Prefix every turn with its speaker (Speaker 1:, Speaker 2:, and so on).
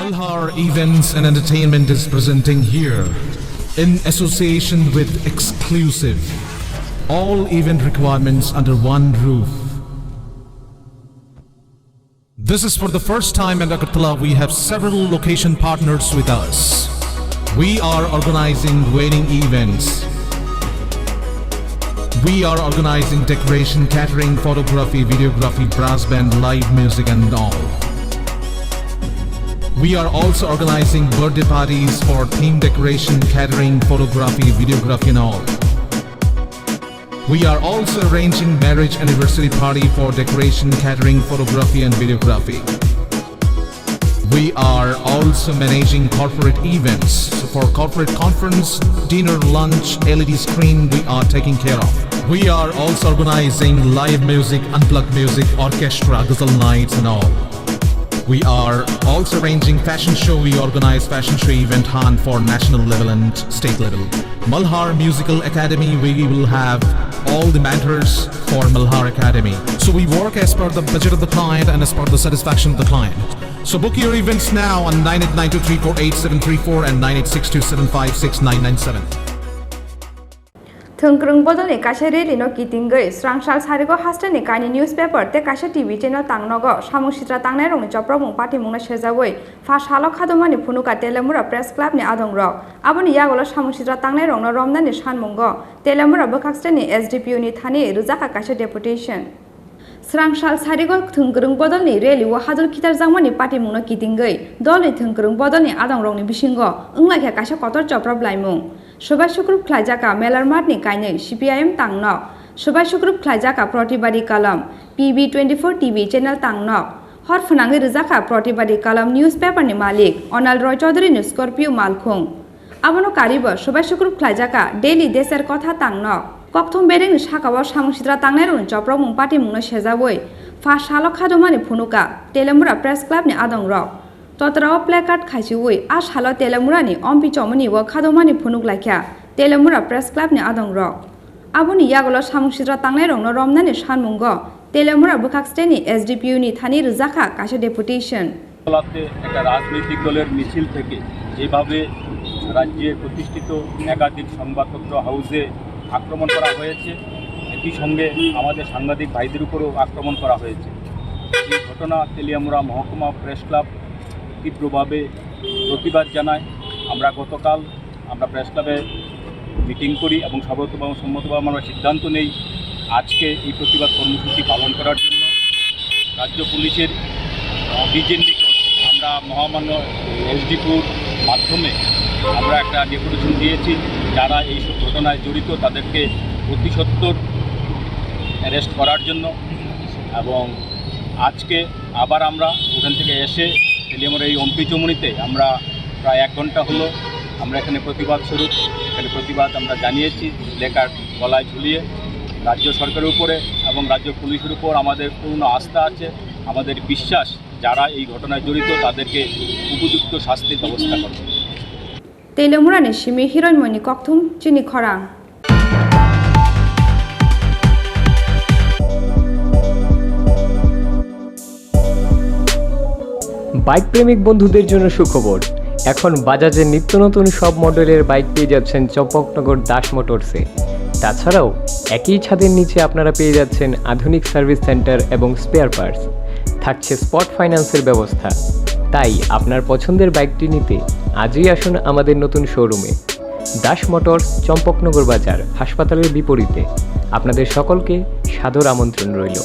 Speaker 1: Malhar Events and Entertainment is presenting here, in association with Exclusive, all event requirements under one roof. This is for the first time in Agartala. We have several location partners with us. We are organizing wedding events. We are organizing decoration, catering, photography, videography, brass band, live music and all. We are also organizing birthday parties for theme decoration, catering, photography, videography and all. We are also arranging marriage anniversary party for decoration, catering, photography and videography. We are also managing corporate events. So for corporate conference, dinner, lunch, LED screen, we are taking care of. We are also organizing live music, unplugged music, orchestra, ghazal nights and all. We are also arranging fashion show. We organize fashion show event hunt for national level and state level. Malhar Musical Academy, we will have all the mentors for Malhar Academy. So we work as per the budget of the client and as per the satisfaction of the client. So book your events now on 9892348734 and 9862756997.
Speaker 2: Thungkrung bodolni kaisa relino kitingoi srangshal sarigo hastani kaini newspaper te kaisa TV channel tangnogo samuksitra tangnai rongni Choprobjakmani Patimungno Sejawi first halo Khadumani Phunukha Teliamura press club ni adongrok aboni yagolo samuksitra tangnai rongno romnani sanmungo Teliamura bokakstani SDPU ni thani rujaka kaisa deputation Srangshal sarigo thungkrung bodolni reli wa hadol kitar jangmani Patimungno kitingoi dolni thungkrung bodolni adongrokni bisingo unglaikha kaisa kotor Choprobjakmani Sobai Sukrup Khlaijaka Melar Matni Kainai CPIM Tangnok Sobai Sukrup Khlaijaka Pratibadi Kalam PB24 TV channel Tangnok Hor Phunangi Rijaka Pratibadi Kalam newspaper ni Malik Onal Roy Chaudhary ni Scorpio Malkhung Abono Karibo Sobai Sukrup Khlaijaka Daily Deser Kotha Tangnok Kokthum Bedekni Sakao Samuksitra Tangnai rongni Choprobjakmani Patimungno Sejawi first halo Khadumani Phunukha Teliamura press club ni adongrok Totrao placard khaisiwi as halo Teliamura ni ompi chomoni wa Khadumani phunuk laikha Teliamura press club ni adongrok aboni yagolo samuksitra tangnai rongno romnani sanmungo Teliamura bokaksteni SDPU ni thani rujaka kaisa deputation
Speaker 3: তলাতে একটা রাজনৈতিক দলের মিছিল থেকে যেভাবে রাজ্যে প্রতিষ্ঠিত একাধিক সংবাদপত্র হাউসে আক্রমণ করা হয়েছে একই সঙ্গে আমাদের সাংবাদিক ভাইদের উপরও আক্রমণ করা হয়েছে এই ঘটনা তেলিয়ামুড়া মহকুমা প্রেস ক্লাব তীব্রভাবে প্রতিবাদ জানায় আমরা গতকাল প্রেস ক্লাবে মিটিং করি এবং সর্বসম্মতভাবে আমরা সিদ্ধান্ত নেই আজকে এই প্রতিবাদ কর্মসূচি পালন করার জন্য রাজ্য পুলিশের ডিজির নিকট আমরা মহামান্য এসডিপুর মাধ্যমে আমরা একটা ডেপুটেশন দিয়েছি যারা এই সব ঘটনায় জড়িত তাদেরকে অতি সত্বর অ্যারেস্ট করার জন্য এবং আজকে আবার আমরা ওখান থেকে এসে তেলিয়ামুড়া এই অম্পি চমুনিতে আমরা প্রায় 1 ঘন্টা হলো আমরা এখানে প্রতিবাদ স্বরূপ প্রতিবাদ আমরা জানিয়েছি লেখার গলায় ঝুলিয়ে রাজ্য সরকারের উপরে এবং রাজ্য পুলিশের উপর আমাদের পূর্ণ আস্থা আছে আমাদের বিশ্বাস যারা এই ঘটনায় জড়িত তাদেরকে উপযুক্ত শাস্তির ব্যবস্থা করবে
Speaker 2: Teliamurani Shimi Hiroinmoni Kokthum Chini Khorang
Speaker 4: bike প্রেমিক বন্ধুদের জন্য সুখবর এখন বাজাজের নিত্য নতুন সব মডেলের বাইক পেয়ে যাচ্ছেন চম্পকনগর দাস মোটরসে তাছাড়াও একই ছাদের নিচে আপনারা পেয়ে যাচ্ছেন আধুনিক সার্ভিস সেন্টার এবং স্পেয়ার পার্টস থাকছে স্পট ফাইন্যান্সের ব্যবস্থা তাই আপনার পছন্দের বাইকটি নিতে আজই আসুন আমাদের নতুন শোরুমে দাস মোটরস চম্পকনগর বাজার হাসপাতালের বিপরীতে আপনাদের সকলকে সাদর আমন্ত্রণ রইল